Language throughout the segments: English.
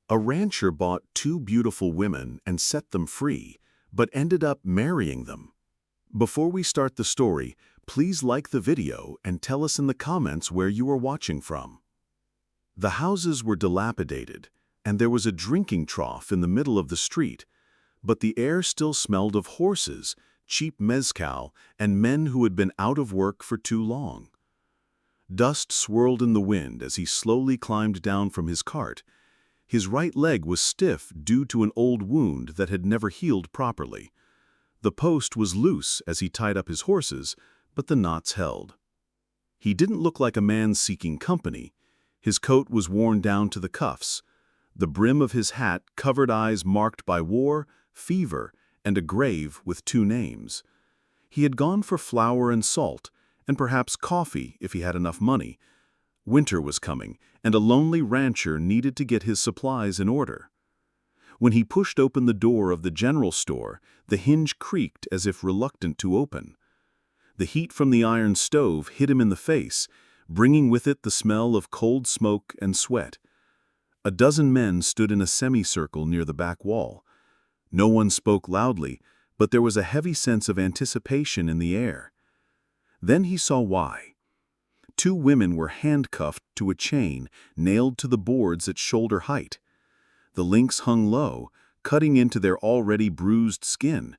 A rancher bought two beautiful women and set them free, but ended up marrying them. Before we start the story, please like the video and tell us in the comments where you are watching from. The houses were dilapidated, and there was a drinking trough in the middle of the street, but the air still smelled of horses, cheap mezcal, and men who had been out of work for too long. Dust swirled in the wind as he slowly climbed down from his cart. His right leg was stiff due to an old wound that had never healed properly. The post was loose as he tied up his horses, but the knots held. He didn't look like a man seeking company. His coat was worn down to the cuffs. The brim of his hat covered eyes marked by war, fever, and a grave with two names. He had gone for flour and salt, and perhaps coffee if he had enough money. Winter was coming, and a lonely rancher needed to get his supplies in order. When he pushed open the door of the general store, the hinge creaked as if reluctant to open. The heat from the iron stove hit him in the face, bringing with it the smell of cold smoke and sweat. A dozen men stood in a semicircle near the back wall. No one spoke loudly, but there was a heavy sense of anticipation in the air. Then he saw why. Two women were handcuffed to a chain nailed to the boards at shoulder height. The links hung low, cutting into their already bruised skin.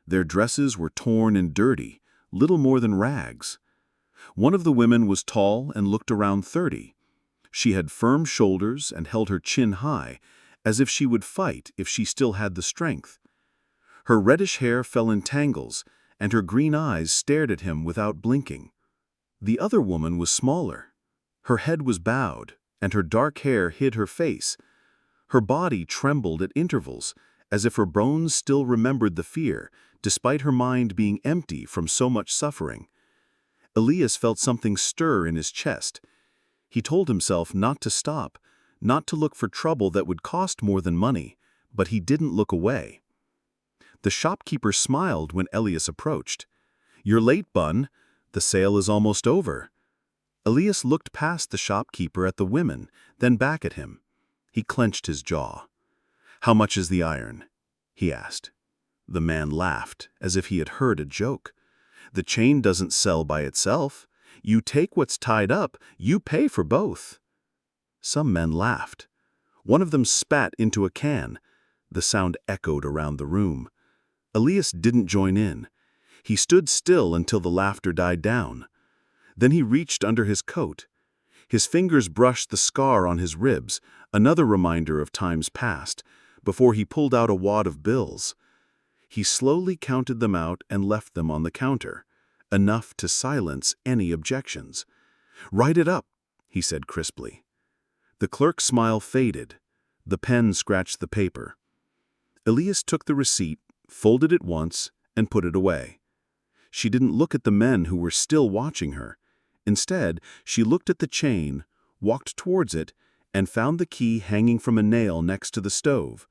Their dresses were torn and dirty, little more than rags. One of the women was tall and looked around 30. She had firm shoulders and held her chin high, as if she would fight if she still had the strength. Her reddish hair fell in tangles, and her green eyes stared at him without blinking. The other woman was smaller. Her head was bowed, and her dark hair hid her face. Her body trembled at intervals, as if her bones still remembered the fear, despite her mind being empty from so much suffering. Elias felt something stir in his chest. He told himself not to stop, not to look for trouble that would cost more than money, but he didn't look away. The shopkeeper smiled when Elias approached. "You're late, Bun. The sale is almost over." Elias looked past the shopkeeper at the women, then back at him. He clenched his jaw. "How much is the iron?" he asked. The man laughed, as if he had heard a joke. "The chain doesn't sell by itself. You take what's tied up, you pay for both." Some men laughed. One of them spat into a can. The sound echoed around the room. Elias didn't join in. He stood still until the laughter died down. Then he reached under his coat. His fingers brushed the scar on his ribs, another reminder of times past, before he pulled out a wad of bills. He slowly counted them out and left them on the counter, enough to silence any objections. "Write it up," he said crisply. The clerk's smile faded. The pen scratched the paper. Elias took the receipt, folded it once, and put it away. She didn't look at the men who were still watching her. Instead, she looked at the chain, walked towards it, and found the key hanging from a nail next to the stove.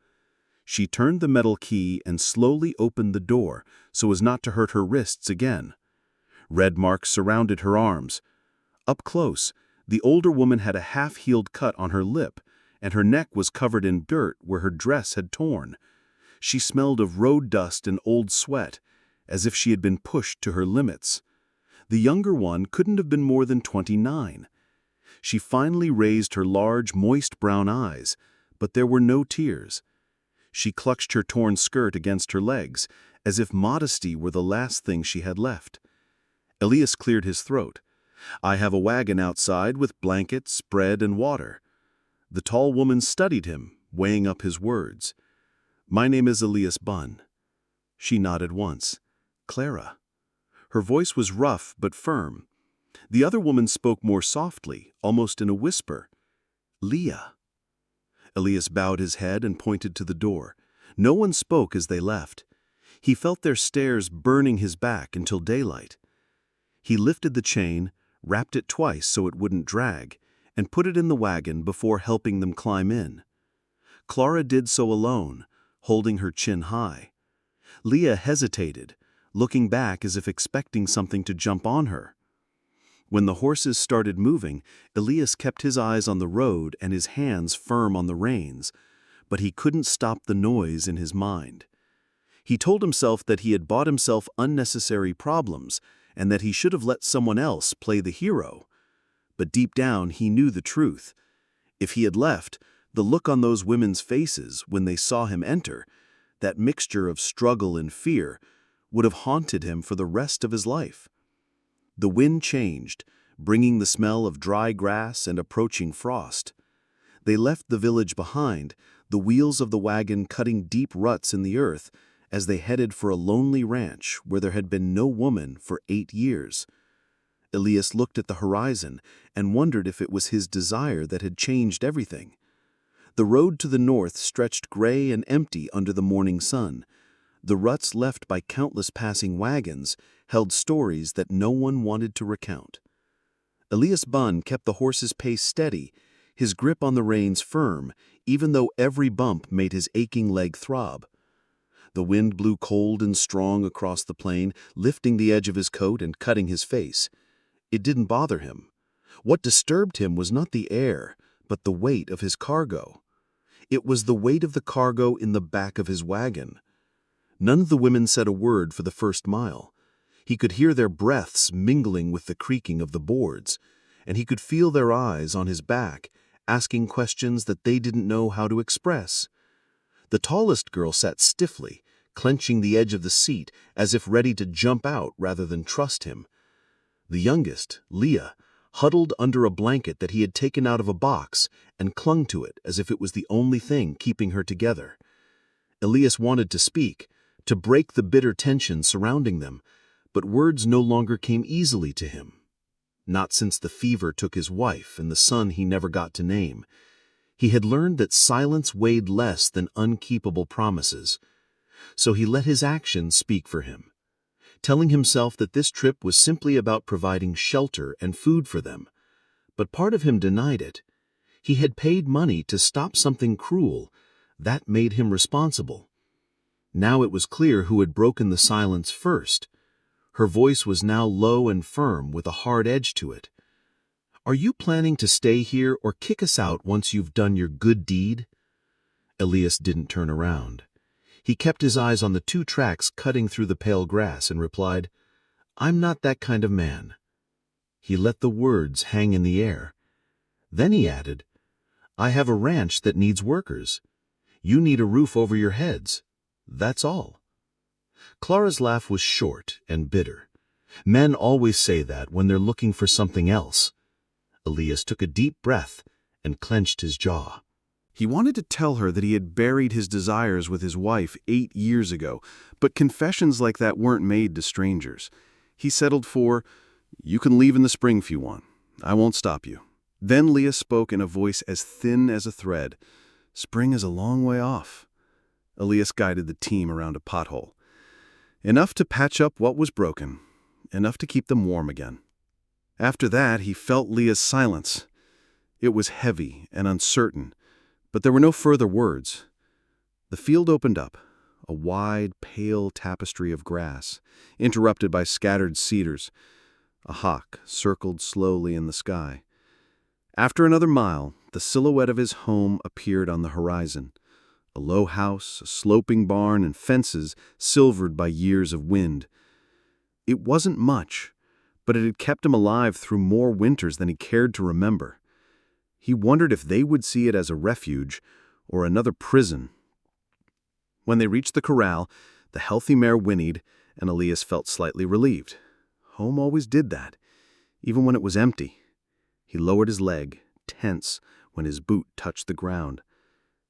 She turned the metal key and slowly opened the door so as not to hurt her wrists again. Red marks surrounded her arms. Up close, the older woman had a half-healed cut on her lip, and her neck was covered in dirt where her dress had torn. She smelled of road dust and old sweat, as if she had been pushed to her limits. The younger one couldn't have been more than 29. She finally raised her large, moist brown eyes, but there were no tears. She clutched her torn skirt against her legs, as if modesty were the last thing she had left. Elias cleared his throat. "I have a wagon outside with blankets, bread, and water." The tall woman studied him, weighing up his words. "My name is Elias Bunn." She nodded once. "Clara." Her voice was rough but firm. The other woman spoke more softly, almost in a whisper. "Leah." Elias bowed his head and pointed to the door. No one spoke as they left. He felt their stares burning his back until daylight. He lifted the chain, wrapped it twice so it wouldn't drag, and put it in the wagon before helping them climb in. Clara did so alone, holding her chin high. Leah hesitated, looking back as if expecting something to jump on her. When the horses started moving, Elias kept his eyes on the road and his hands firm on the reins, but he couldn't stop the noise in his mind. He told himself that he had bought himself unnecessary problems and that he should have let someone else play the hero. But deep down, he knew the truth. If he had left, the look on those women's faces when they saw him enter, that mixture of struggle and fear, would have haunted him for the rest of his life. The wind changed, bringing the smell of dry grass and approaching frost. They left the village behind, the wheels of the wagon cutting deep ruts in the earth as they headed for a lonely ranch where there had been no woman for 8 years. Elias looked at the horizon and wondered if it was his desire that had changed everything. The road to the north stretched gray and empty under the morning sun. The ruts left by countless passing wagons held stories that no one wanted to recount. Elias Bunn kept the horse's pace steady, his grip on the reins firm, even though every bump made his aching leg throb. The wind blew cold and strong across the plain, lifting the edge of his coat and cutting his face. It didn't bother him. What disturbed him was not the air, but the weight of his cargo. It was the weight of the cargo in the back of his wagon. None of the women said a word for the first mile. He could hear their breaths mingling with the creaking of the boards, and he could feel their eyes on his back, asking questions that they didn't know how to express. The tallest girl sat stiffly, clenching the edge of the seat as if ready to jump out rather than trust him. The youngest, Leah, huddled under a blanket that he had taken out of a box and clung to it as if it was the only thing keeping her together. Elias wanted to speak, to break the bitter tension surrounding them, but words no longer came easily to him. Not since the fever took his wife and the son he never got to name. He had learned that silence weighed less than unkeepable promises. So he let his actions speak for him, telling himself that this trip was simply about providing shelter and food for them. But part of him denied it. He had paid money to stop something cruel. That made him responsible. Now it was clear who had broken the silence first. Her voice was now low and firm with a hard edge to it. "Are you planning to stay here or kick us out once you've done your good deed?" Elias didn't turn around. He kept his eyes on the 2 tracks cutting through the pale grass and replied, "I'm not that kind of man." He let the words hang in the air. Then he added, "I have a ranch that needs workers. You need a roof over your heads. That's all." Clara's laugh was short and bitter. Men always say that when they're looking for something else. Elias took a deep breath and clenched his jaw. He wanted to tell her that he had buried his desires with his wife 8 years ago, but confessions like that weren't made to strangers. He settled for, "You can leave in the spring if you want. I won't stop you." Then Leah spoke in a voice as thin as a thread. "Spring is a long way off." Elias guided the team around a pothole. Enough to patch up what was broken, enough to keep them warm again. After that, he felt Leah's silence. It was heavy and uncertain, but there were no further words. The field opened up, a wide, pale tapestry of grass, interrupted by scattered cedars. A hawk circled slowly in the sky. After another mile, the silhouette of his home appeared on the horizon. A low house, a sloping barn, and fences silvered by years of wind. It wasn't much, but it had kept him alive through more winters than he cared to remember. He wondered if they would see it as a refuge or another prison. When they reached the corral, the healthy mare whinnied, and Elias felt slightly relieved. Home always did that, even when it was empty. He lowered his leg, tense, when his boot touched the ground.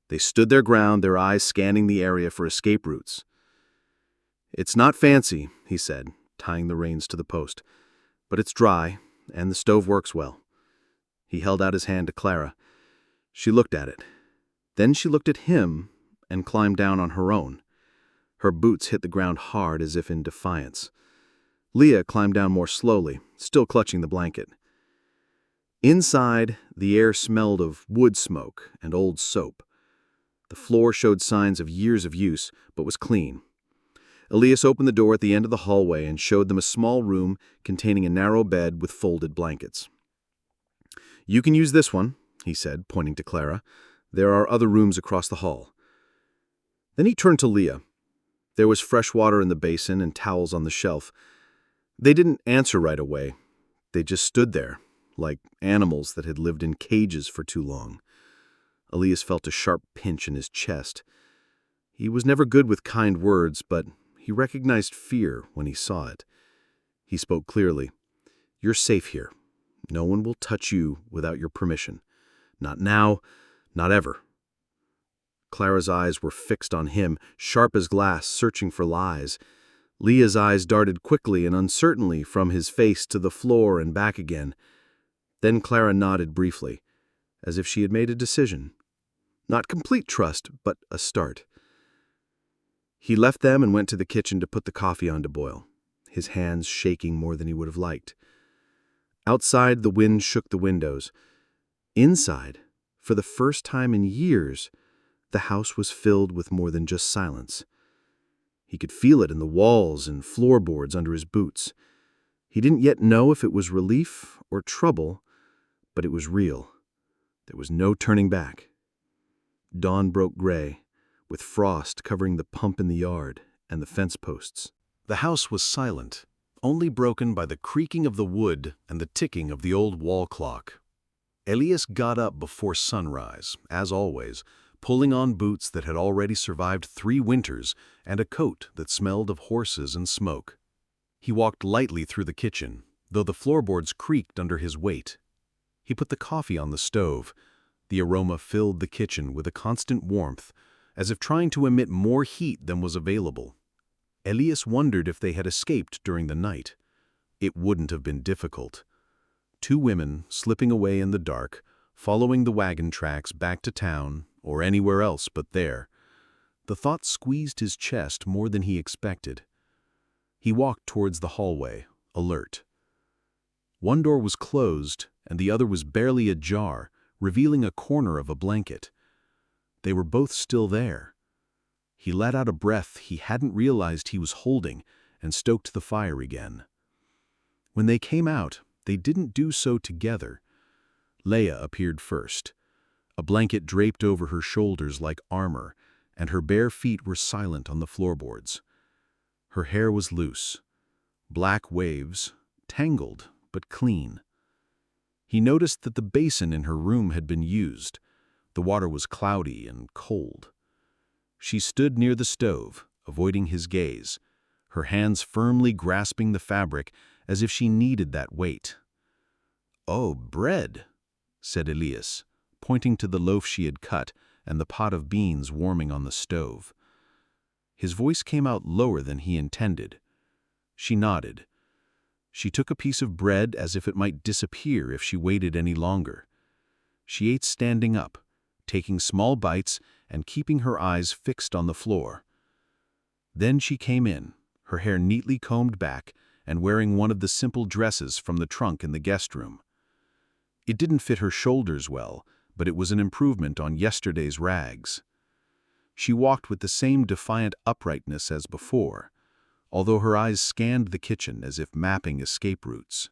They stood their ground, their eyes scanning the area for escape routes. "It's not fancy," he said, tying the reins to the post, "but it's dry, and the stove works well." He held out his hand to Clara. She looked at it. Then she looked at him and climbed down on her own. Her boots hit the ground hard as if in defiance. Leah climbed down more slowly, still clutching the blanket. Inside, the air smelled of wood smoke and old soap. The floor showed signs of years of use, but was clean. Elias opened the door at the end of the hallway and showed them a small room containing a narrow bed with folded blankets. "You can use this one," he said, pointing to Clara. "There are other rooms across the hall." Then he turned to Leah. There was fresh water in the basin and towels on the shelf. They didn't answer right away. They just stood there, like animals that had lived in cages for too long. Elias felt a sharp pinch in his chest. He was never good with kind words, but he recognized fear when he saw it. He spoke clearly. "You're safe here. No one will touch you without your permission. Not now, not ever." Clara's eyes were fixed on him, sharp as glass, searching for lies. Leah's eyes darted quickly and uncertainly from his face to the floor and back again. Then Clara nodded briefly, as if she had made a decision. Not complete trust, but a start. He left them and went to the kitchen to put the coffee on to boil, his hands shaking more than he would have liked. Outside, the wind shook the windows. Inside, for the first time in years, the house was filled with more than just silence. He could feel it in the walls and floorboards under his boots. He didn't yet know if it was relief or trouble, but it was real. There was no turning back. Dawn broke gray, with frost covering the pump in the yard and the fence posts. The house was silent, only broken by the creaking of the wood and the ticking of the old wall clock. Elias got up before sunrise, as always, pulling on boots that had already survived 3 winters and a coat that smelled of horses and smoke. He walked lightly through the kitchen, though the floorboards creaked under his weight. He put the coffee on the stove. The aroma filled the kitchen with a constant warmth, as if trying to emit more heat than was available. Elias wondered if they had escaped during the night. It wouldn't have been difficult. 2 women slipping away in the dark, following the wagon tracks back to town or anywhere else but there. The thought squeezed his chest more than he expected. He walked towards the hallway, alert. One door was closed and the other was barely ajar, revealing a corner of a blanket. They were both still there. He let out a breath he hadn't realized he was holding and stoked the fire again. When they came out, they didn't do so together. Leah appeared first. A blanket draped over her shoulders like armor, and her bare feet were silent on the floorboards. Her hair was loose. Black waves, tangled but clean. He noticed that the basin in her room had been used. The water was cloudy and cold. She stood near the stove, avoiding his gaze, her hands firmly grasping the fabric as if she needed that weight. "Oh, bread," said Elias, pointing to the loaf she had cut and the pot of beans warming on the stove. His voice came out lower than he intended. She nodded. She took a piece of bread as if it might disappear if she waited any longer. She ate standing up, taking small bites and keeping her eyes fixed on the floor. Then she came in, her hair neatly combed back and wearing one of the simple dresses from the trunk in the guest room. It didn't fit her shoulders well, but it was an improvement on yesterday's rags. She walked with the same defiant uprightness as before, although her eyes scanned the kitchen as if mapping escape routes.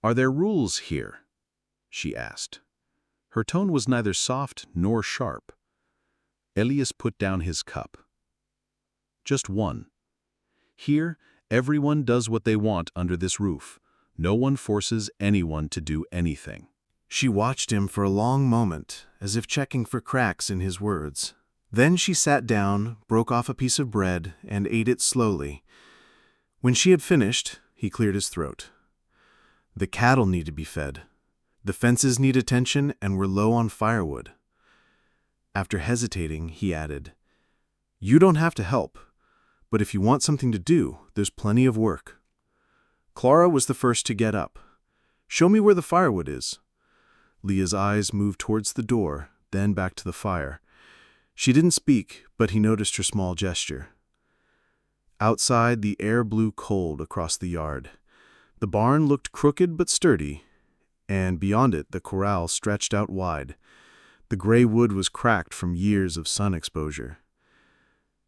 "Are there rules here?" she asked. Her tone was neither soft nor sharp. Elias put down his cup. "Just one. Here, everyone does what they want under this roof. No one forces anyone to do anything." She watched him for a long moment, as if checking for cracks in his words. Then she sat down, broke off a piece of bread, and ate it slowly. When she had finished, he cleared his throat. "The cattle need to be fed. The fences need attention, and we're low on firewood." After hesitating, he added, "You don't have to help, but if you want something to do, there's plenty of work." Clara was the first to get up. "Show me where the firewood is." Leah's eyes moved towards the door, then back to the fire. She didn't speak, but he noticed her small gesture. Outside, the air blew cold across the yard. The barn looked crooked but sturdy, and beyond it the corral stretched out wide. The gray wood was cracked from years of sun exposure.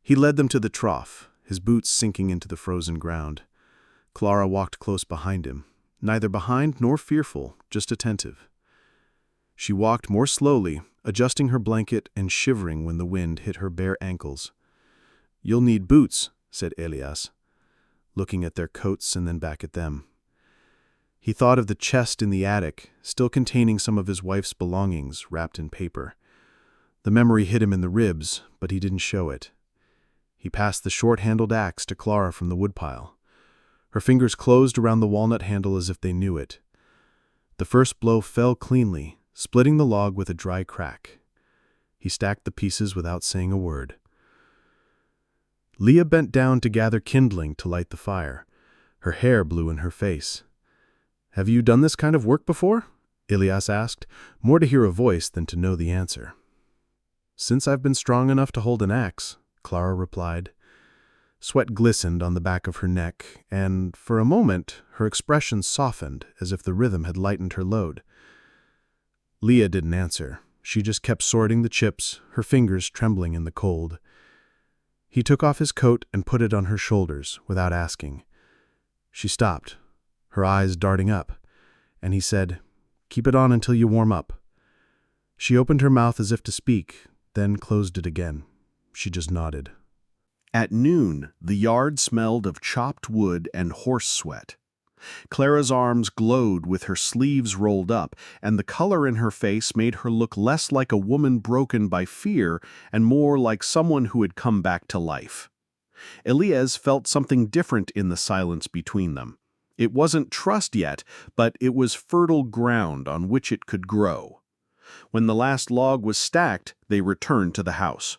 He led them to the trough, his boots sinking into the frozen ground. Clara walked close behind him, neither behind nor fearful, just attentive. She walked more slowly, adjusting her blanket and shivering when the wind hit her bare ankles. "You'll need boots," said Elias, looking at their coats and then back at them. He thought of the chest in the attic, still containing some of his wife's belongings wrapped in paper. The memory hit him in the ribs, but he didn't show it. He passed the short-handled axe to Clara from the woodpile. Her fingers closed around the walnut handle as if they knew it. The first blow fell cleanly, splitting the log with a dry crack. He stacked the pieces without saying a word. Leah bent down to gather kindling to light the fire. Her hair blew in her face. "Have you done this kind of work before?" Elias asked, more to hear a voice than to know the answer. "Since I've been strong enough to hold an axe," Clara replied. Sweat glistened on the back of her neck, and, for a moment, her expression softened as if the rhythm had lightened her load. Leah didn't answer. She just kept sorting the chips, her fingers trembling in the cold. He took off his coat and put it on her shoulders, without asking. She stopped, her eyes darting up, and he said, "Keep it on until you warm up." She opened her mouth as if to speak, then closed it again. She just nodded. At noon, the yard smelled of chopped wood and horse sweat. Clara's arms glowed with her sleeves rolled up, and the color in her face made her look less like a woman broken by fear and more like someone who had come back to life. Elias felt something different in the silence between them. It wasn't trust yet, but it was fertile ground on which it could grow. When the last log was stacked, they returned to the house.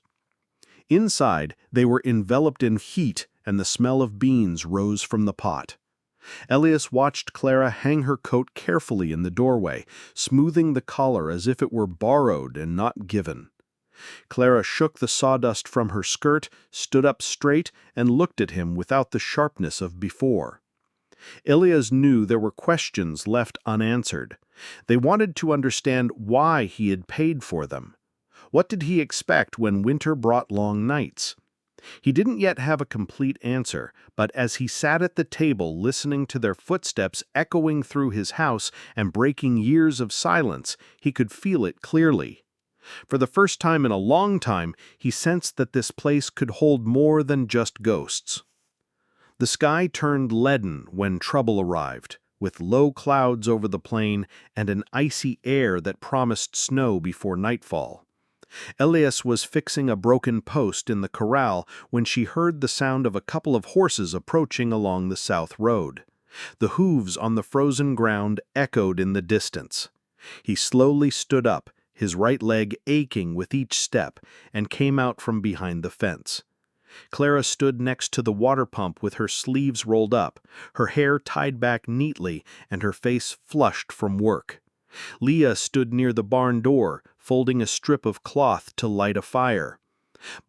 Inside, they were enveloped in heat, and the smell of beans rose from the pot. Elias watched Clara hang her coat carefully in the doorway, smoothing the collar as if it were borrowed and not given. Clara shook the sawdust from her skirt, stood up straight, and looked at him without the sharpness of before. Elias knew there were questions left unanswered. They wanted to understand why he had paid for them. What did he expect when winter brought long nights? He didn't yet have a complete answer, but as he sat at the table listening to their footsteps echoing through his house and breaking years of silence, he could feel it clearly. For the first time in a long time, he sensed that this place could hold more than just ghosts. The sky turned leaden when trouble arrived, with low clouds over the plain and an icy air that promised snow before nightfall. Elias was fixing a broken post in the corral when she heard the sound of a couple of horses approaching along the south road. The hooves on the frozen ground echoed in the distance. He slowly stood up, his right leg aching with each step, and came out from behind the fence. Clara stood next to the water pump with her sleeves rolled up, her hair tied back neatly, and her face flushed from work. Leah stood near the barn door, folding a strip of cloth to light a fire.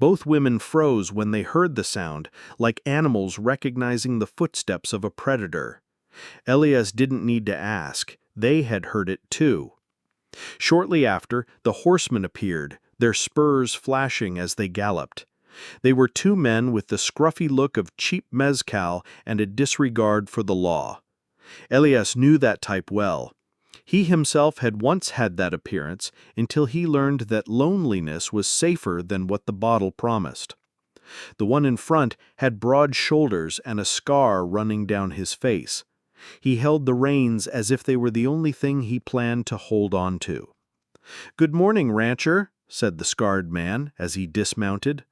Both women froze when they heard the sound, like animals recognizing the footsteps of a predator. Elias didn't need to ask. They had heard it too. Shortly after, the horsemen appeared, their spurs flashing as they galloped. They were two men with the scruffy look of cheap mezcal and a disregard for the law. Elias knew that type well. He himself had once had that appearance until he learned that loneliness was safer than what the bottle promised. The one in front had broad shoulders and a scar running down his face. He held the reins as if they were the only thing he planned to hold on to. "Good morning, rancher," said the scarred man as he dismounted.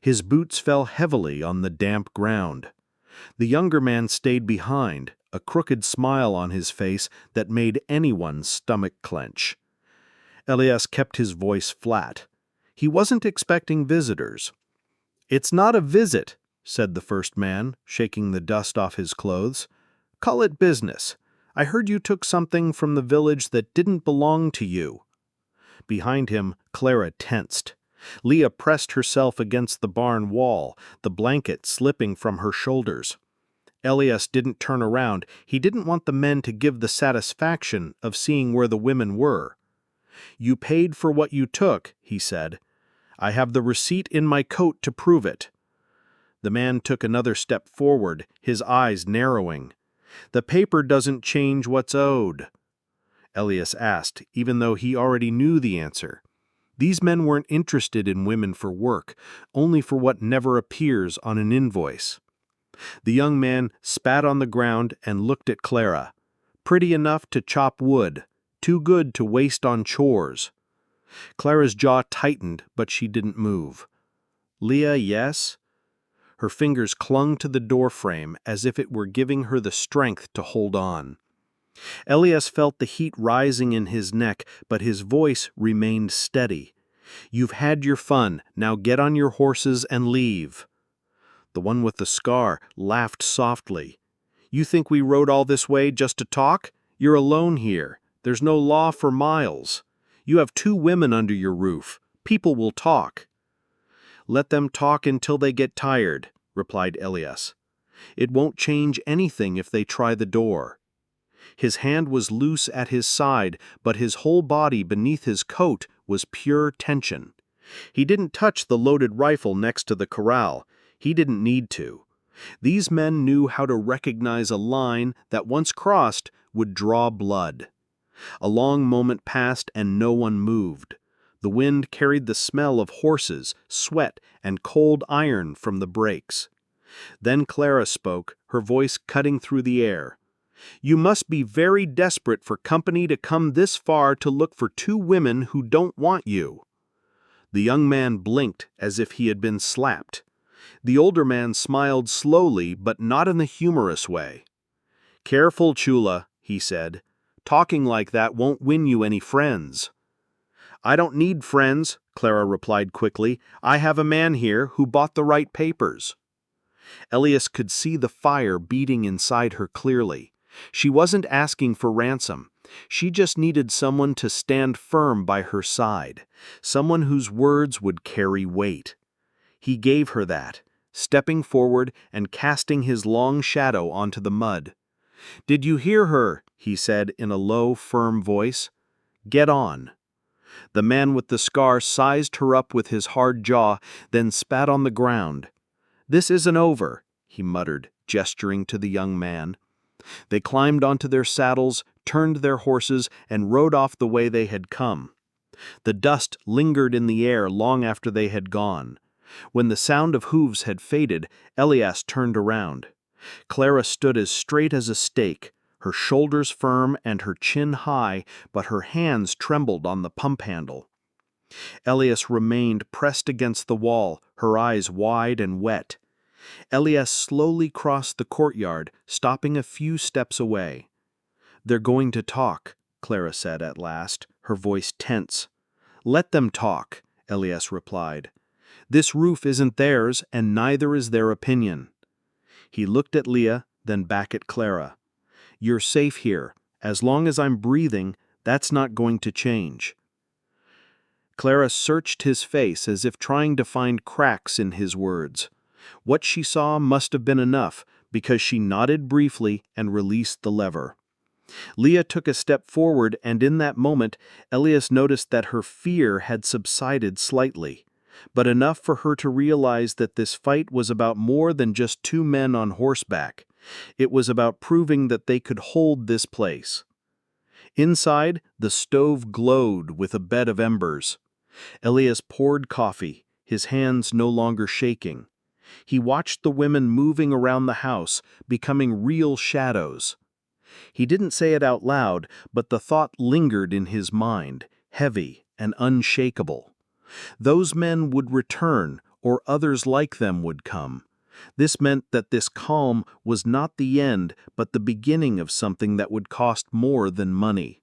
His boots fell heavily on the damp ground. The younger man stayed behind, a crooked smile on his face that made anyone's stomach clench. Elias kept his voice flat. He wasn't expecting visitors. "It's not a visit," said the first man, shaking the dust off his clothes. "Call it business. I heard you took something from the village that didn't belong to you." Behind him, Clara tensed. Leah pressed herself against the barn wall, the blanket slipping from her shoulders. Elias didn't turn around. He didn't want the men to give the satisfaction of seeing where the women were. "You paid for what you took," he said. "I have the receipt in my coat to prove it. The man took another step forward, his eyes narrowing. "The paper doesn't change what's owed," Elias asked, even though he already knew the answer. These men weren't interested in women for work, only for what never appears on an invoice. The young man spat on the ground and looked at Clara. Pretty enough to chop wood, too good to waste on chores. Clara's jaw tightened, but she didn't move. "Leah, yes?" Her fingers clung to the doorframe as if it were giving her the strength to hold on. Elias felt the heat rising in his neck, but his voice remained steady. "You've had your fun, now get on your horses and leave." The one with the scar laughed softly. "You think we rode all this way just to talk? You're alone here. There's no law for miles. You have 2 women under your roof. People will talk." "Let them talk until they get tired," replied Elias. "It won't change anything if they try the door." His hand was loose at his side, but his whole body beneath his coat was pure tension. He didn't touch the loaded rifle next to the corral. He didn't need to. These men knew how to recognize a line that, once crossed, would draw blood. A long moment passed and no one moved. The wind carried the smell of horses, sweat, and cold iron from the brakes. Then Clara spoke, her voice cutting through the air. "You must be very desperate for company to come this far to look for 2 women who don't want you." The young man blinked as if he had been slapped. The older man smiled slowly, but not in the humorous way. "Careful, Chula," he said. "Talking like that won't win you any friends." "I don't need friends," Clara replied quickly. "I have a man here who bought the right papers." Elias could see the fire beating inside her clearly. She wasn't asking for ransom. She just needed someone to stand firm by her side, someone whose words would carry weight. He gave her that, stepping forward and casting his long shadow onto the mud. "Did you hear her?" he said in a low, firm voice. "Get on." The man with the scar sized her up with his hard jaw, then spat on the ground. "This isn't over," he muttered, gesturing to the young man. They climbed onto their saddles, turned their horses, and rode off the way they had come. The dust lingered in the air long after they had gone. When the sound of hooves had faded, Elias turned around. Clara stood as straight as a stake, her shoulders firm and her chin high, but her hands trembled on the pump handle. Elias remained pressed against the wall, her eyes wide and wet. Elias slowly crossed the courtyard, stopping a few steps away. "They're going to talk," Clara said at last, her voice tense. "Let them talk," Elias replied. "This roof isn't theirs, and neither is their opinion." He looked at Leah, then back at Clara. "You're safe here. As long as I'm breathing, that's not going to change." Clara searched his face as if trying to find cracks in his words. What she saw must have been enough, because she nodded briefly and released the lever. Leah took a step forward, and in that moment, Elias noticed that her fear had subsided slightly, but enough for her to realize that this fight was about more than just 2 men on horseback. It was about proving that they could hold this place. Inside, the stove glowed with a bed of embers. Elias poured coffee, his hands no longer shaking. He watched the women moving around the house, becoming real shadows. He didn't say it out loud, but the thought lingered in his mind, heavy and unshakable. Those men would return, or others like them would come. This meant that this calm was not the end, but the beginning of something that would cost more than money.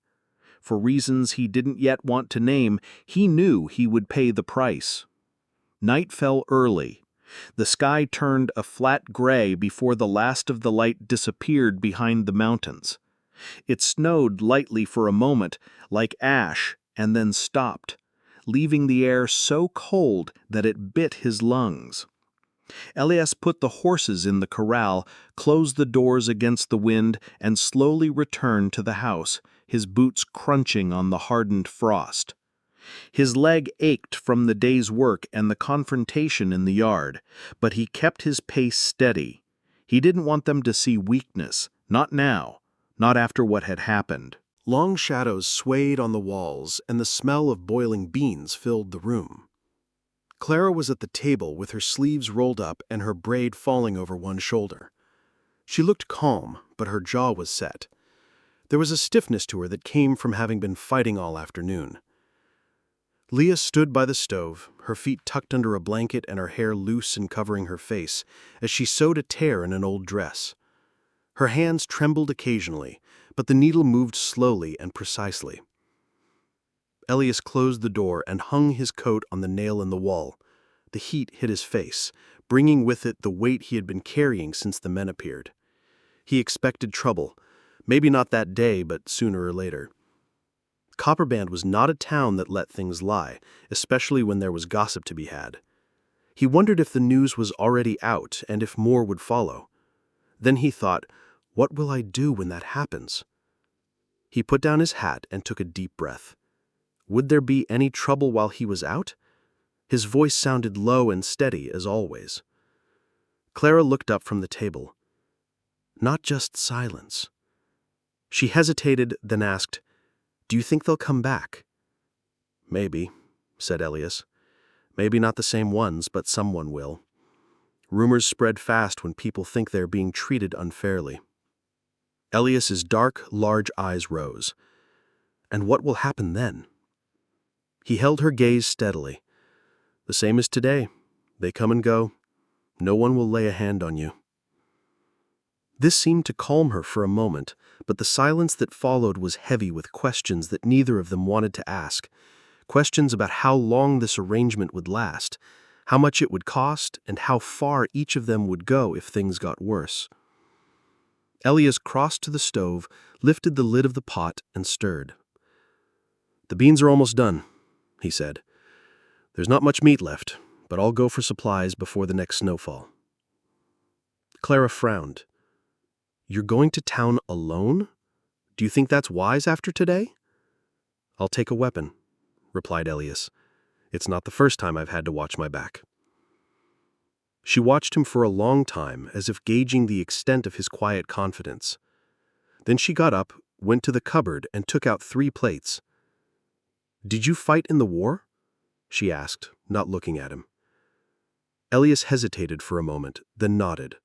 For reasons he didn't yet want to name, he knew he would pay the price. Night fell early. The sky turned a flat gray before the last of the light disappeared behind the mountains. It snowed lightly for a moment, like ash, and then stopped, leaving the air so cold that it bit his lungs. Elias put the horses in the corral, closed the doors against the wind, and slowly returned to the house, his boots crunching on the hardened frost. His leg ached from the day's work and the confrontation in the yard, but he kept his pace steady. He didn't want them to see weakness, not now, not after what had happened. Long shadows swayed on the walls, and the smell of boiling beans filled the room. Clara was at the table with her sleeves rolled up and her braid falling over one shoulder. She looked calm, but her jaw was set. There was a stiffness to her that came from having been fighting all afternoon. Leah stood by the stove, her feet tucked under a blanket and her hair loose and covering her face, as she sewed a tear in an old dress. Her hands trembled occasionally, but the needle moved slowly and precisely. Elias closed the door and hung his coat on the nail in the wall. The heat hit his face, bringing with it the weight he had been carrying since the men appeared. He expected trouble, maybe not that day, but sooner or later. Copperband was not a town that let things lie, especially when there was gossip to be had. He wondered if the news was already out and if more would follow. Then he thought, what will I do when that happens? He put down his hat and took a deep breath. Would there be any trouble while he was out? His voice sounded low and steady, as always. Clara looked up from the table. Not just silence. She hesitated, then asked, "Do you think they'll come back?" "Maybe," said Elias. "Maybe not the same ones, but someone will. Rumors spread fast when people think they're being treated unfairly." Elias's dark, large eyes rose. "And what will happen then?" He held her gaze steadily. "The same as today. They come and go. No one will lay a hand on you." This seemed to calm her for a moment, but the silence that followed was heavy with questions that neither of them wanted to ask. Questions about how long this arrangement would last, how much it would cost, and how far each of them would go if things got worse. Elias crossed to the stove, lifted the lid of the pot, and stirred. "The beans are almost done," he said. "There's not much meat left, but I'll go for supplies before the next snowfall." Clara frowned. "You're going to town alone? Do you think that's wise after today?" "I'll take a weapon," replied Elias. "It's not the first time I've had to watch my back." She watched him for a long time, as if gauging the extent of his quiet confidence. Then she got up, went to the cupboard, and took out 3 plates. "Did you fight in the war?" she asked, not looking at him. Elias hesitated for a moment, then nodded.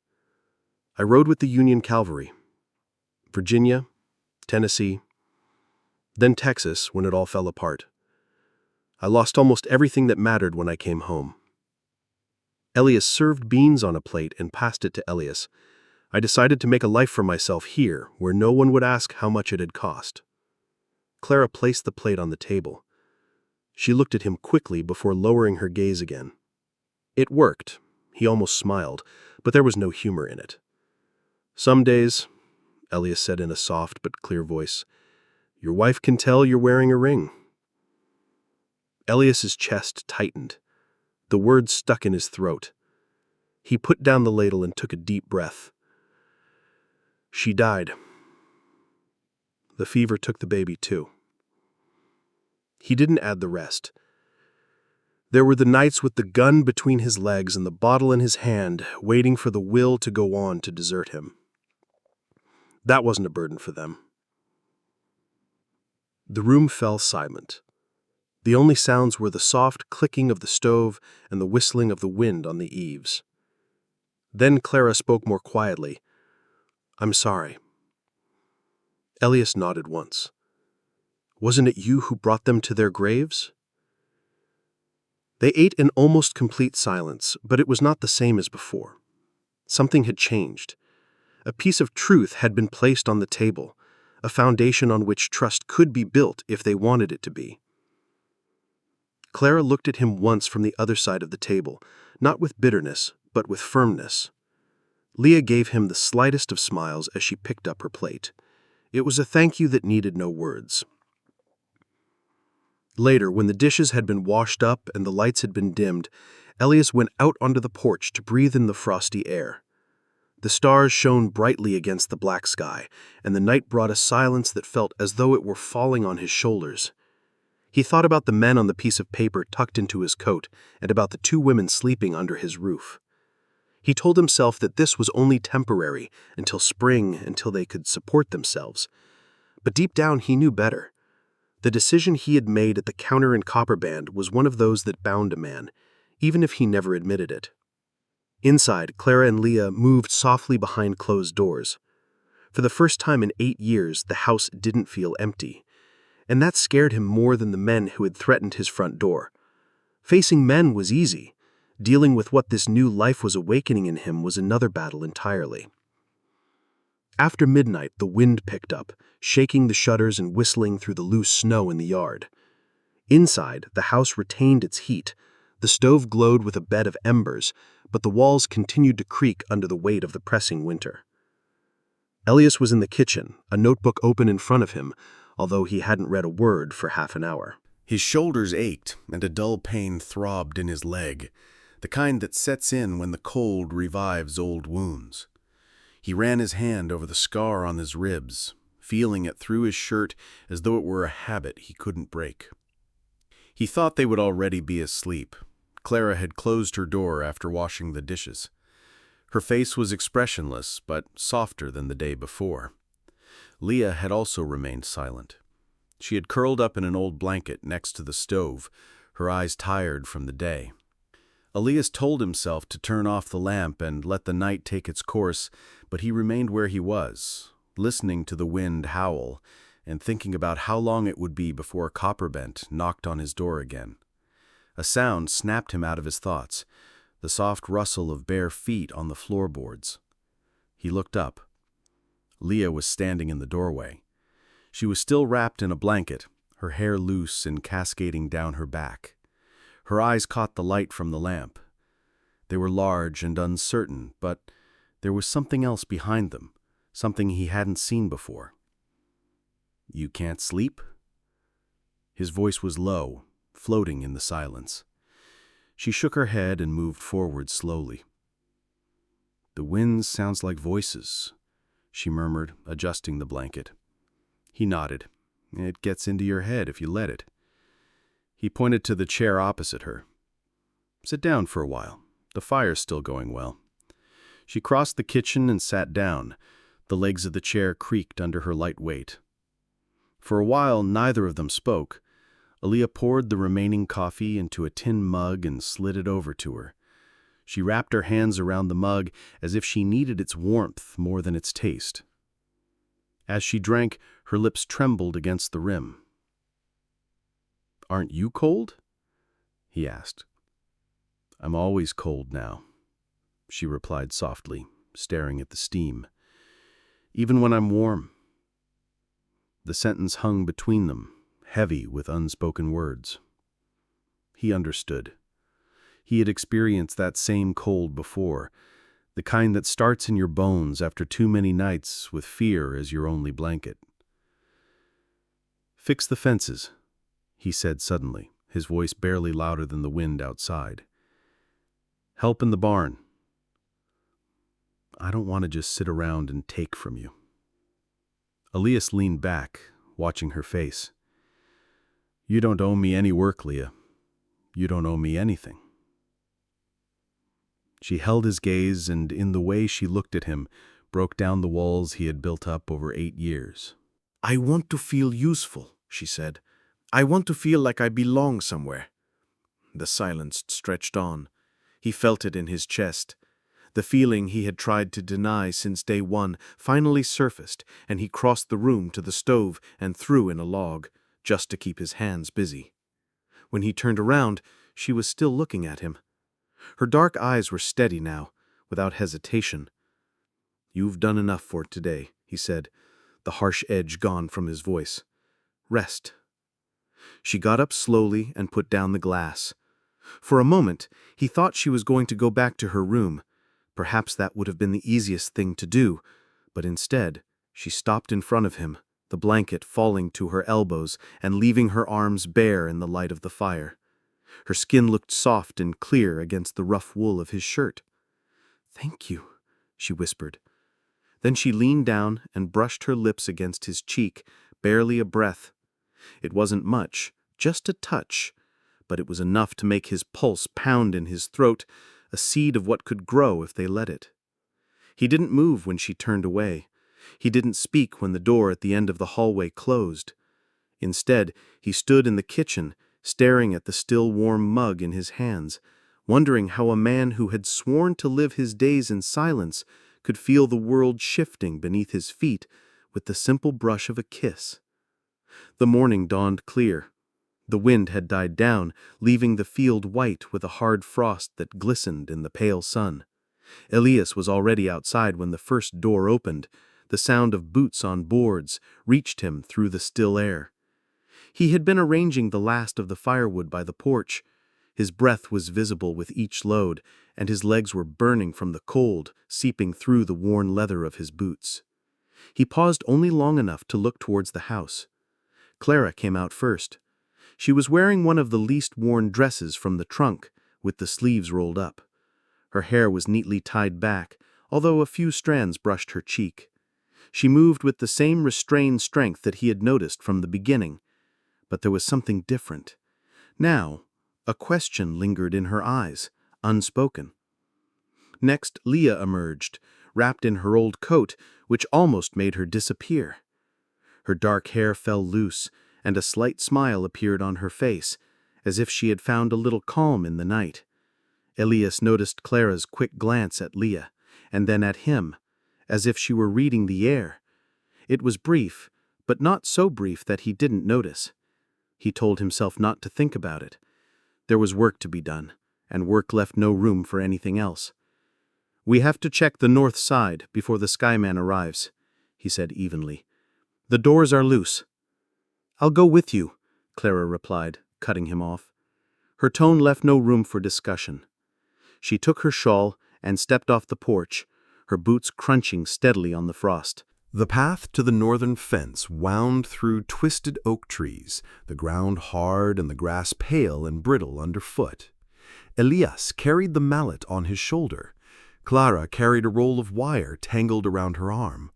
"I rode with the Union Cavalry. Virginia, Tennessee, then Texas when it all fell apart. I lost almost everything that mattered when I came home." Elias served beans on a plate and passed it to Elias. "I decided to make a life for myself here, where no one would ask how much it had cost." Clara placed the plate on the table. She looked at him quickly before lowering her gaze again. It worked. He almost smiled, but there was no humor in it. "Some days," Elias said in a soft but clear voice, "your wife can tell you're wearing a ring." Elias's chest tightened. The words stuck in his throat. He put down the ladle and took a deep breath. "She died. The fever took the baby too." He didn't add the rest. There were the nights with the gun between his legs and the bottle in his hand, waiting for the will to go on to desert him. That wasn't a burden for them. The room fell silent. The only sounds were the soft clicking of the stove and the whistling of the wind on the eaves. Then Clara spoke more quietly. "I'm sorry." Elias nodded once. "Wasn't it you who brought them to their graves?" They ate in almost complete silence, but it was not the same as before. Something had changed. A piece of truth had been placed on the table, a foundation on which trust could be built if they wanted it to be. Clara looked at him once from the other side of the table, not with bitterness, but with firmness. Leah gave him the slightest of smiles as she picked up her plate. It was a thank you that needed no words. Later, when the dishes had been washed up and the lights had been dimmed, Elias went out onto the porch to breathe in the frosty air. The stars shone brightly against the black sky, and the night brought a silence that felt as though it were falling on his shoulders. He thought about the men on the piece of paper tucked into his coat and about the 2 women sleeping under his roof. He told himself that this was only temporary, until spring, until they could support themselves. But deep down he knew better. The decision he had made at the counter in Copperband was one of those that bound a man, even if he never admitted it. Inside, Clara and Leah moved softly behind closed doors. For the first time in 8 years, the house didn't feel empty. And that scared him more than the men who had threatened his front door. Facing men was easy. Dealing with what this new life was awakening in him was another battle entirely. After midnight, the wind picked up, shaking the shutters and whistling through the loose snow in the yard. Inside, the house retained its heat. The stove glowed with a bed of embers, but the walls continued to creak under the weight of the pressing winter. Elias was in the kitchen, a notebook open in front of him, although he hadn't read a word for half an hour. His shoulders ached, and a dull pain throbbed in his leg, the kind that sets in when the cold revives old wounds. He ran his hand over the scar on his ribs, feeling it through his shirt as though it were a habit he couldn't break. He thought they would already be asleep. Clara had closed her door after washing the dishes. Her face was expressionless, but softer than the day before. Leah had also remained silent. She had curled up in an old blanket next to the stove, her eyes tired from the day. Elias told himself to turn off the lamp and let the night take its course, but he remained where he was, listening to the wind howl and thinking about how long it would be before Copperbent knocked on his door again. A sound snapped him out of his thoughts, the soft rustle of bare feet on the floorboards. He looked up. Leah was standing in the doorway. She was still wrapped in a blanket, her hair loose and cascading down her back. Her eyes caught the light from the lamp. They were large and uncertain, but there was something else behind them, something he hadn't seen before. "You can't sleep?" His voice was low, floating in the silence. She shook her head and moved forward slowly. "The wind sounds like voices," she murmured, adjusting the blanket. He nodded. "It gets into your head if you let it." He pointed to the chair opposite her. "Sit down for a while. The fire's still going well." She crossed the kitchen and sat down. The legs of the chair creaked under her light weight. For a while, neither of them spoke. Aaliyah poured the remaining coffee into a tin mug and slid it over to her. She wrapped her hands around the mug as if she needed its warmth more than its taste. As she drank, her lips trembled against the rim. "Aren't you cold?" he asked. "I'm always cold now," she replied softly, staring at the steam. "Even when I'm warm." The sentence hung between them, heavy with unspoken words. He understood. He had experienced that same cold before, the kind that starts in your bones after too many nights with fear as your only blanket. "Fix the fences," he said suddenly, his voice barely louder than the wind outside. "Help in the barn." "I don't want to just sit around and take from you." Elias leaned back, watching her face. "You don't owe me any work, Leah. You don't owe me anything." She held his gaze, and in the way she looked at him, broke down the walls he had built up over 8 years. "I want to feel useful," she said. "I want to feel like I belong somewhere." The silence stretched on. He felt it in his chest. The feeling he had tried to deny since day one finally surfaced, and he crossed the room to the stove and threw in a log, just to keep his hands busy. When he turned around, she was still looking at him. Her dark eyes were steady now, without hesitation. "You've done enough for today," he said, the harsh edge gone from his voice. "Rest." She got up slowly and put down the glass. For a moment, he thought she was going to go back to her room. Perhaps that would have been the easiest thing to do, but instead, she stopped in front of him, the blanket falling to her elbows and leaving her arms bare in the light of the fire. Her skin looked soft and clear against the rough wool of his shirt. "Thank you," she whispered. Then she leaned down and brushed her lips against his cheek, barely a breath. It wasn't much, Just a touch, but it was enough to make his pulse pound in his throat, a seed of what could grow if they let it. He didn't move when she turned away. He didn't speak when the door at the end of the hallway closed. Instead, he stood in the kitchen, staring at the still warm mug in his hands, wondering how a man who had sworn to live his days in silence could feel the world shifting beneath his feet with the simple brush of a kiss. The morning dawned clear. The wind had died down, leaving the field white with a hard frost that glistened in the pale sun. Elias was already outside when the first door opened. The sound of boots on boards reached him through the still air. He had been arranging the last of the firewood by the porch. His breath was visible with each load, and his legs were burning from the cold, seeping through the worn leather of his boots. He paused only long enough to look towards the house. Clara came out first. She was wearing one of the least worn dresses from the trunk, with the sleeves rolled up. Her hair was neatly tied back, although a few strands brushed her cheek. She moved with the same restrained strength that he had noticed from the beginning, but there was something different. Now, a question lingered in her eyes, unspoken. Next, Leah emerged, wrapped in her old coat, which almost made her disappear. Her dark hair fell loose, and a slight smile appeared on her face, as if she had found a little calm in the night. Elias noticed Clara's quick glance at Leah, and then at him, as if she were reading the air. It was brief, but not so brief that he didn't notice. He told himself not to think about it. There was work to be done, and work left no room for anything else. "We have to check the north side before the Skyman arrives," he said evenly. "The doors are loose." "I'll go with you," Clara replied, cutting him off. Her tone left no room for discussion. She took her shawl and stepped off the porch, her boots crunching steadily on the frost. The path to the northern fence wound through twisted oak trees, the ground hard and the grass pale and brittle underfoot. Elias carried the mallet on his shoulder. Clara carried a roll of wire tangled around her arm.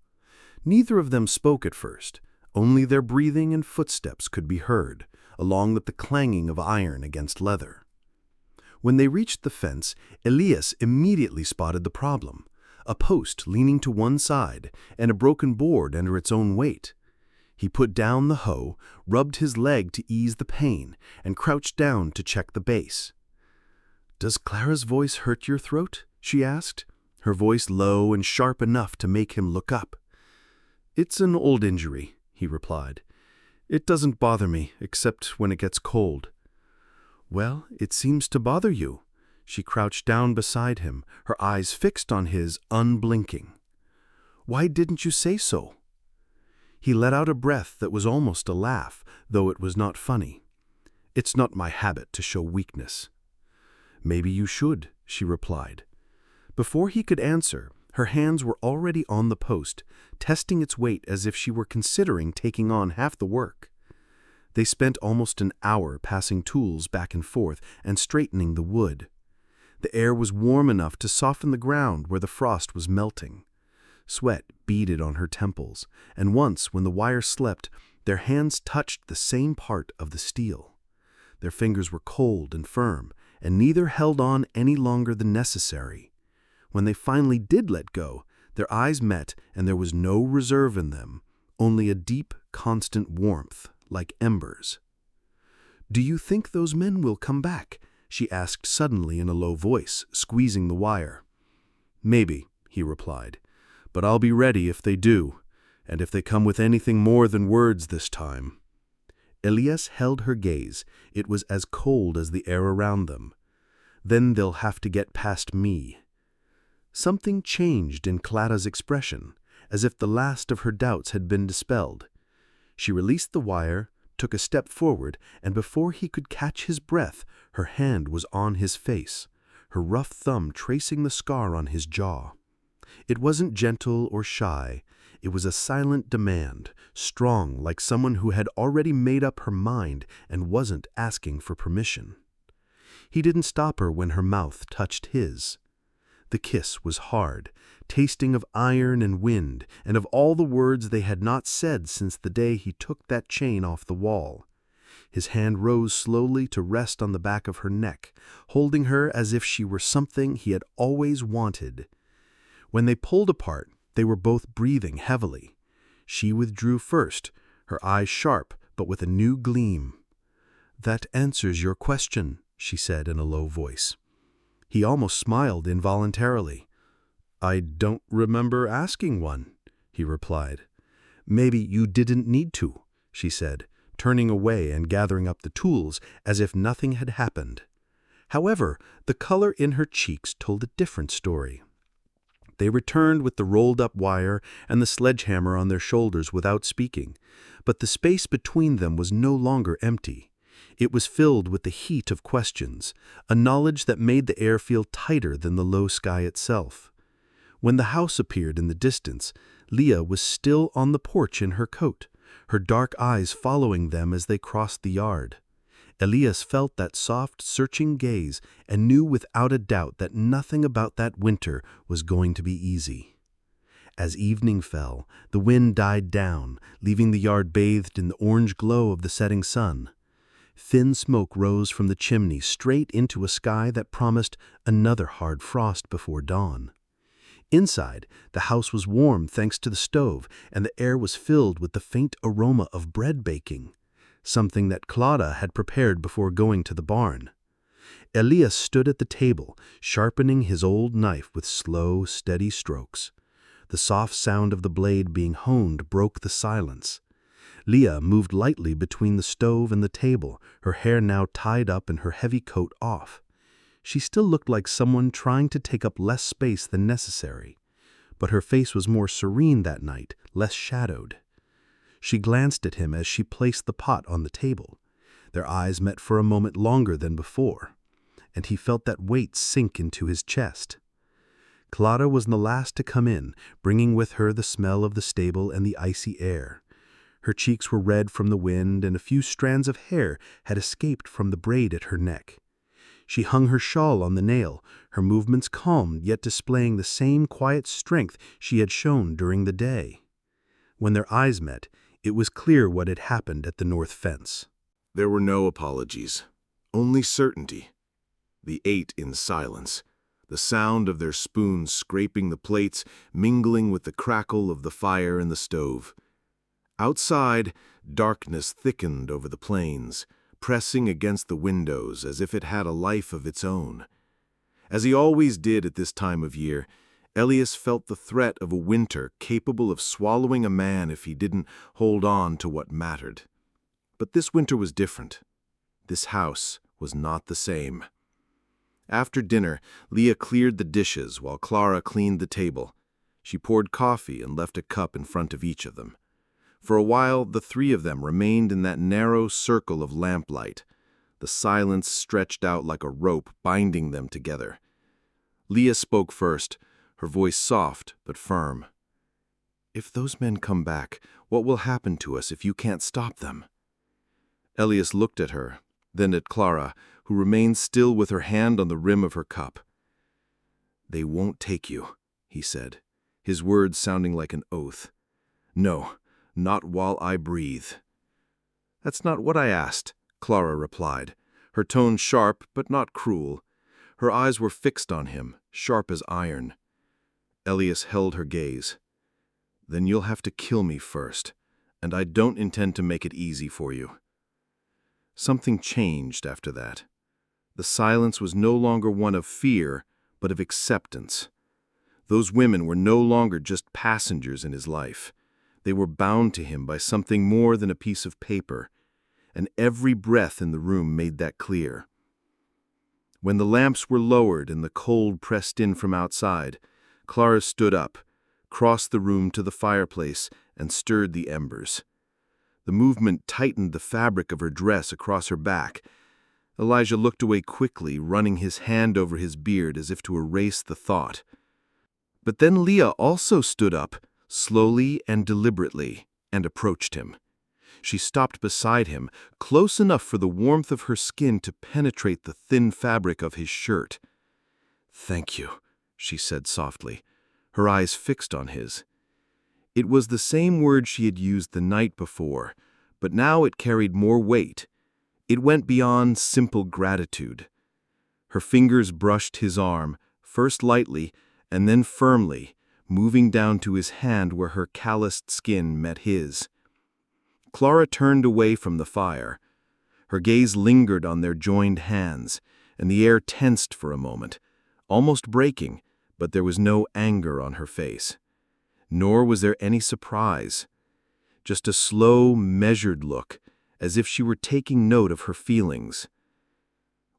Neither of them spoke at first. Only their breathing and footsteps could be heard, along with the clanging of iron against leather. When they reached the fence, Elias immediately spotted the problem: a post leaning to one side and a broken board under its own weight. He put down the hoe, rubbed his leg to ease the pain, and crouched down to check the base. "Does Clara's voice hurt your throat?" she asked, her voice low and sharp enough to make him look up. "It's an old injury," he replied. "It doesn't bother me, except when it gets cold." "Well, it seems to bother you." She crouched down beside him, her eyes fixed on his, unblinking. "Why didn't you say so?" He let out a breath that was almost a laugh, though it was not funny. "It's not my habit to show weakness." "Maybe you should," she replied. Before he could answer, her hands were already on the post, testing its weight as if she were considering taking on half the work. They spent almost an hour passing tools back and forth and straightening the wood. The air was warm enough to soften the ground where the frost was melting. Sweat beaded on her temples, and once, when the wire slipped, their hands touched the same part of the steel. Their fingers were cold and firm, and neither held on any longer than necessary. When they finally did let go, their eyes met, and there was no reserve in them, only a deep, constant warmth, like embers. "Do you think those men will come back?" she asked suddenly in a low voice, squeezing the wire. "Maybe," he replied, "but I'll be ready if they do, and if they come with anything more than words this time." Elias held her gaze. It was as cold as the air around them. "Then they'll have to get past me." Something changed in Clara's expression, as if the last of her doubts had been dispelled. She released the wire, took a step forward, and before he could catch his breath, her hand was on his face, her rough thumb tracing the scar on his jaw. It wasn't gentle or shy. It was a silent demand, strong like someone who had already made up her mind and wasn't asking for permission. He didn't stop her when her mouth touched his. The kiss was hard, tasting of iron and wind, and of all the words they had not said since the day he took that chain off the wall. His hand rose slowly to rest on the back of her neck, holding her as if she were something he had always wanted. When they pulled apart, they were both breathing heavily. She withdrew first, her eyes sharp but with a new gleam. "That answers your question," she said in a low voice. He almost smiled involuntarily. "I don't remember asking one," he replied. "Maybe you didn't need to," she said, turning away and gathering up the tools as if nothing had happened. However, the color in her cheeks told a different story. They returned with the rolled-up wire and the sledgehammer on their shoulders without speaking, but the space between them was no longer empty. It was filled with the heat of questions, a knowledge that made the air feel tighter than the low sky itself. When the house appeared in the distance, Leah was still on the porch in her coat, her dark eyes following them as they crossed the yard. Elias felt that soft, searching gaze and knew without a doubt that nothing about that winter was going to be easy. As evening fell, the wind died down, leaving the yard bathed in the orange glow of the setting sun. Thin smoke rose from the chimney straight into a sky that promised another hard frost before dawn. Inside, the house was warm thanks to the stove, and the air was filled with the faint aroma of bread baking, something that Clara had prepared before going to the barn. Elias stood at the table, sharpening his old knife with slow, steady strokes. The soft sound of the blade being honed broke the silence. Leah moved lightly between the stove and the table, her hair now tied up and her heavy coat off. She still looked like someone trying to take up less space than necessary, but her face was more serene that night, less shadowed. She glanced at him as she placed the pot on the table. Their eyes met for a moment longer than before, and he felt that weight sink into his chest. Clara was the last to come in, bringing with her the smell of the stable and the icy air. Her cheeks were red from the wind, and a few strands of hair had escaped from the braid at her neck. She hung her shawl on the nail, her movements calm yet displaying the same quiet strength she had shown during the day. When their eyes met, it was clear what had happened at the north fence. There were no apologies, only certainty. They ate in silence, the sound of their spoons scraping the plates mingling with the crackle of the fire in the stove. Outside, darkness thickened over the plains, pressing against the windows as if it had a life of its own. As he always did at this time of year, Elias felt the threat of a winter capable of swallowing a man if he didn't hold on to what mattered. But this winter was different. This house was not the same. After dinner, Leah cleared the dishes while Clara cleaned the table. She poured coffee and left a cup in front of each of them. For a while, the three of them remained in that narrow circle of lamplight. The silence stretched out like a rope binding them together. Leah spoke first, her voice soft but firm. "If those men come back, what will happen to us if you can't stop them?" Elias looked at her, then at Clara, who remained still with her hand on the rim of her cup. "They won't take you," he said, his words sounding like an oath. "No, not while I breathe." "That's not what I asked," Clara replied, her tone sharp but not cruel. Her eyes were fixed on him, sharp as iron. Elias held her gaze. "Then you'll have to kill me first, and I don't intend to make it easy for you." Something changed after that. The silence was no longer one of fear, but of acceptance. Those women were no longer just passengers in his life. They were bound to him by something more than a piece of paper, and every breath in the room made that clear. When the lamps were lowered and the cold pressed in from outside, Clara stood up, crossed the room to the fireplace, and stirred the embers. The movement tightened the fabric of her dress across her back. Elijah looked away quickly, running his hand over his beard as if to erase the thought. But then Leah also stood up, slowly and deliberately, and approached him. She stopped beside him, close enough for the warmth of her skin to penetrate the thin fabric of his shirt. "Thank you," she said softly, her eyes fixed on his. It was the same word she had used the night before, but now it carried more weight. It went beyond simple gratitude. Her fingers brushed his arm, first lightly and then firmly, moving down to his hand where her calloused skin met his. Clara turned away from the fire. Her gaze lingered on their joined hands, and the air tensed for a moment, almost breaking, but there was no anger on her face. Nor was there any surprise. Just a slow, measured look, as if she were taking note of her feelings.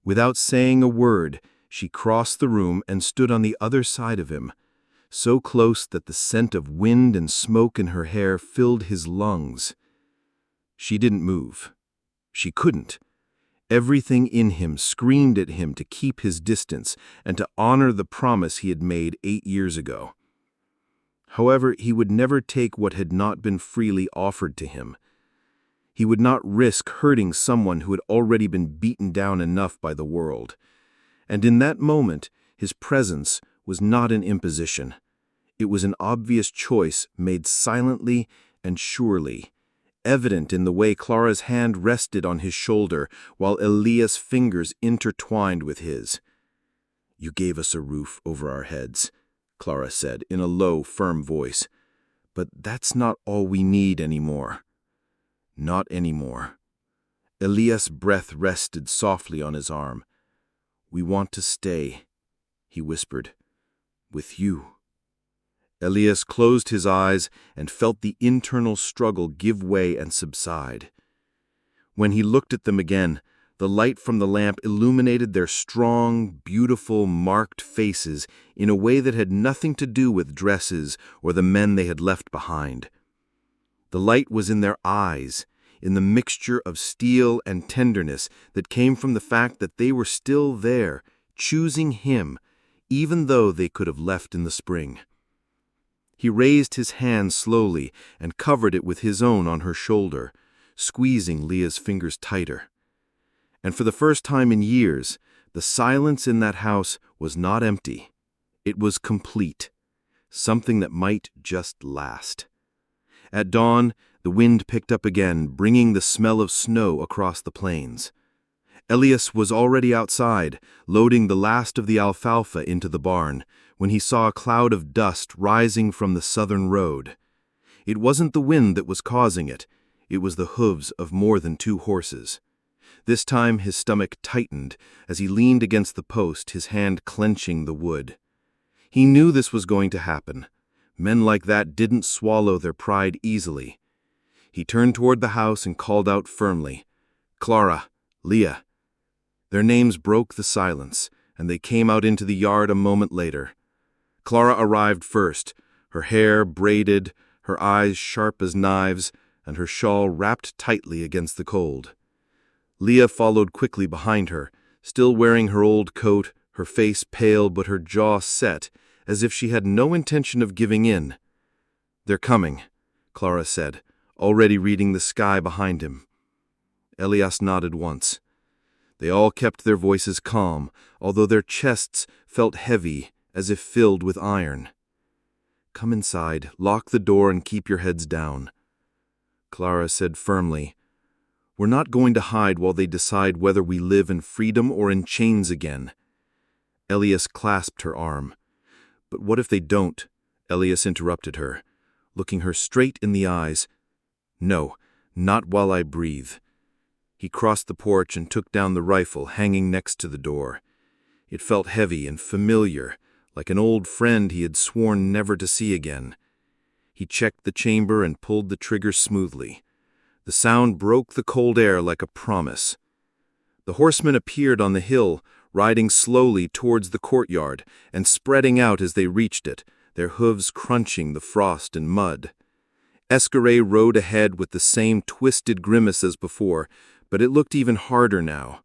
Without saying a word, she crossed the room and stood on the other side of him, so close that the scent of wind and smoke in her hair filled his lungs. She didn't move. She couldn't. Everything in him screamed at him to keep his distance and to honor the promise he had made 8 years ago. However, he would never take what had not been freely offered to him. He would not risk hurting someone who had already been beaten down enough by the world. And in that moment, his presence was not an imposition. It was an obvious choice made silently and surely, evident in the way Clara's hand rested on his shoulder while Elias' fingers intertwined with his. "You gave us a roof over our heads," Clara said in a low, firm voice. "But that's not all we need anymore." Not anymore. Elias' breath rested softly on his arm. "We want to stay," he whispered, "with you." Elias closed his eyes and felt the internal struggle give way and subside. When he looked at them again, the light from the lamp illuminated their strong, beautiful, marked faces in a way that had nothing to do with dresses or the men they had left behind. The light was in their eyes, in the mixture of steel and tenderness that came from the fact that they were still there, choosing him, even though they could have left in the spring. He raised his hand slowly and covered it with his own on her shoulder, squeezing Leah's fingers tighter. And for the first time in years, the silence in that house was not empty. It was complete, something that might just last. At dawn, the wind picked up again, bringing the smell of snow across the plains. Elias was already outside, loading the last of the alfalfa into the barn, when he saw a cloud of dust rising from the southern road. It wasn't the wind that was causing it. It was the hooves of more than 2 horses. This time his stomach tightened as he leaned against the post, his hand clenching the wood. He knew this was going to happen. Men like that didn't swallow their pride easily. He turned toward the house and called out firmly, "Clara, Leah." Their names broke the silence, and they came out into the yard a moment later. Clara arrived first, her hair braided, her eyes sharp as knives, and her shawl wrapped tightly against the cold. Leah followed quickly behind her, still wearing her old coat, her face pale but her jaw set, as if she had no intention of giving in. "They're coming," Clara said, already reading the sky behind him. Elias nodded once. They all kept their voices calm, although their chests felt heavy, as if filled with iron. "Come inside, lock the door, and keep your heads down." Clara said firmly, "We're not going to hide while they decide whether we live in freedom or in chains again." Elias clasped her arm. "But what if they don't?" Elias interrupted her, looking her straight in the eyes. "No, not while I breathe." He crossed the porch and took down the rifle hanging next to the door. It felt heavy and familiar, like an old friend he had sworn never to see again. He checked the chamber and pulled the trigger smoothly. The sound broke the cold air like a promise. The horsemen appeared on the hill, riding slowly towards the courtyard and spreading out as they reached it, their hooves crunching the frost and mud. Escaret rode ahead with the same twisted grimace as before, but it looked even harder now.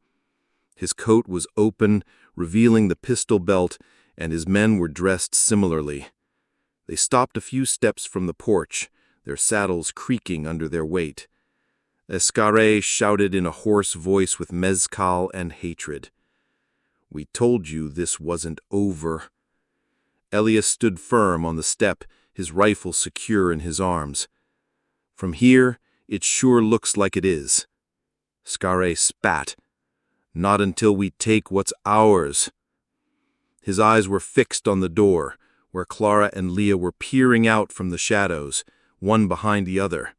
His coat was open, revealing the pistol belt, and his men were dressed similarly. They stopped a few steps from the porch, their saddles creaking under their weight. Escaret shouted in a hoarse voice with mezcal and hatred, "We told you this wasn't over." Elias stood firm on the step, his rifle secure in his arms. "From here, it sure looks like it is." Skare spat. "Not until we take what's ours." His eyes were fixed on the door, where Clara and Leah were peering out from the shadows, one behind the other.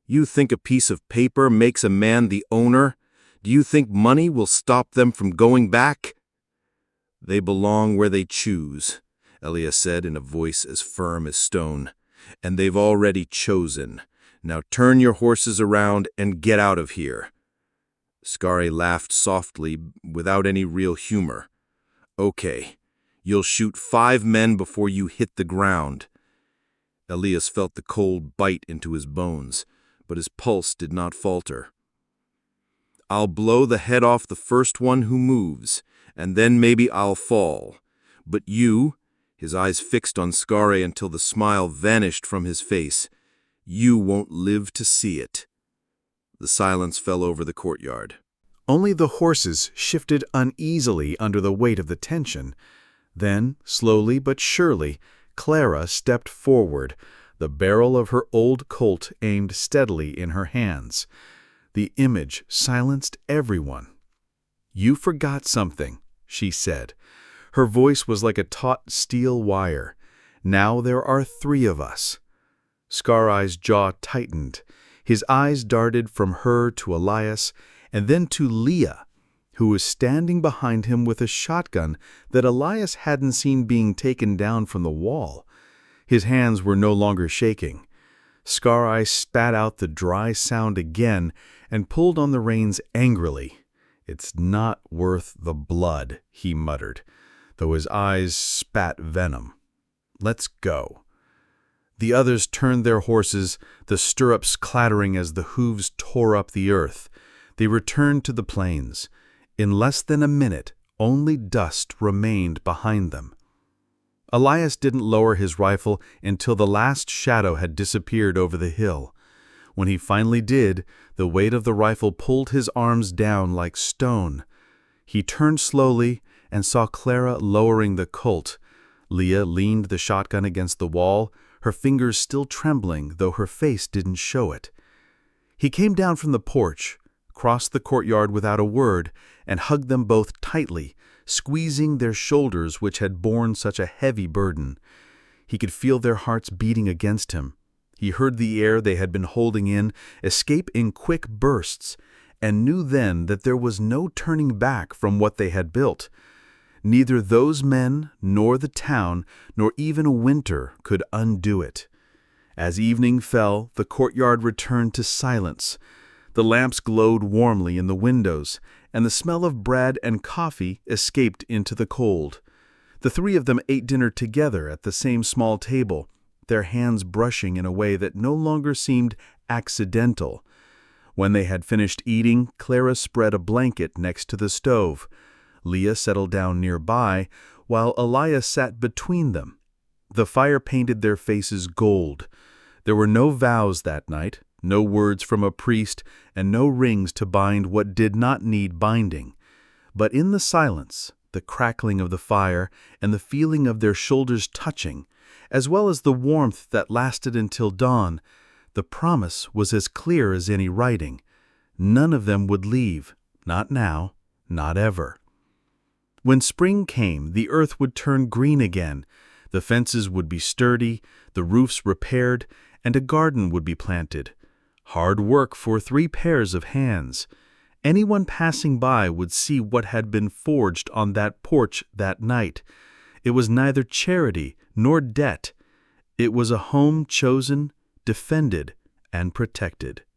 "You think a piece of paper makes a man the owner? Do you think money will stop them from going back?" "They belong where they choose," Elias said in a voice as firm as stone. "And they've already chosen. Now turn your horses around and get out of here." Skare laughed softly, without any real humor. "Okay, you'll shoot 5 men before you hit the ground." Elias felt the cold bite into his bones, but his pulse did not falter. "I'll blow the head off the first one who moves, and then maybe I'll fall. But you," his eyes fixed on Skare until the smile vanished from his face, "you won't live to see it." The silence fell over the courtyard. Only the horses shifted uneasily under the weight of the tension. Then, slowly but surely, Clara stepped forward, the barrel of her old Colt aimed steadily in her hands. The image silenced everyone. "You forgot something," she said. Her voice was like a taut steel wire. "Now there are 3 of us." Skare's jaw tightened. His eyes darted from her to Elias, and then to Leah, who was standing behind him with a shotgun that Elias hadn't seen being taken down from the wall. His hands were no longer shaking. Skare spat out the dry sound again and pulled on the reins angrily. "It's not worth the blood," he muttered, though his eyes spat venom. "Let's go." The others turned their horses, the stirrups clattering as the hooves tore up the earth. They returned to the plains. In less than a minute, only dust remained behind them. Elias didn't lower his rifle until the last shadow had disappeared over the hill. When he finally did, the weight of the rifle pulled his arms down like stone. He turned slowly and saw Clara lowering the Colt. Leah leaned the shotgun against the wall, her fingers still trembling, though her face didn't show it. He came down from the porch, crossed the courtyard without a word, and hugged them both tightly, squeezing their shoulders which had borne such a heavy burden. He could feel their hearts beating against him. He heard the air they had been holding in escape in quick bursts, and knew then that there was no turning back from what they had built. Neither those men, nor the town, nor even winter could undo it. As evening fell, the courtyard returned to silence. The lamps glowed warmly in the windows, and the smell of bread and coffee escaped into the cold. The 3 of them ate dinner together at the same small table, their hands brushing in a way that no longer seemed accidental. When they had finished eating, Clara spread a blanket next to the stove. Leah settled down nearby, while Elias sat between them. The fire painted their faces gold. There were no vows that night, no words from a priest, and no rings to bind what did not need binding. But in the silence, the crackling of the fire, and the feeling of their shoulders touching, as well as the warmth that lasted until dawn, the promise was as clear as any writing. None of them would leave, not now, not ever. When spring came, the earth would turn green again, the fences would be sturdy, the roofs repaired, and a garden would be planted. Hard work for 3 pairs of hands. Anyone passing by would see what had been forged on that porch that night. It was neither charity nor debt. It was a home chosen, defended, and protected.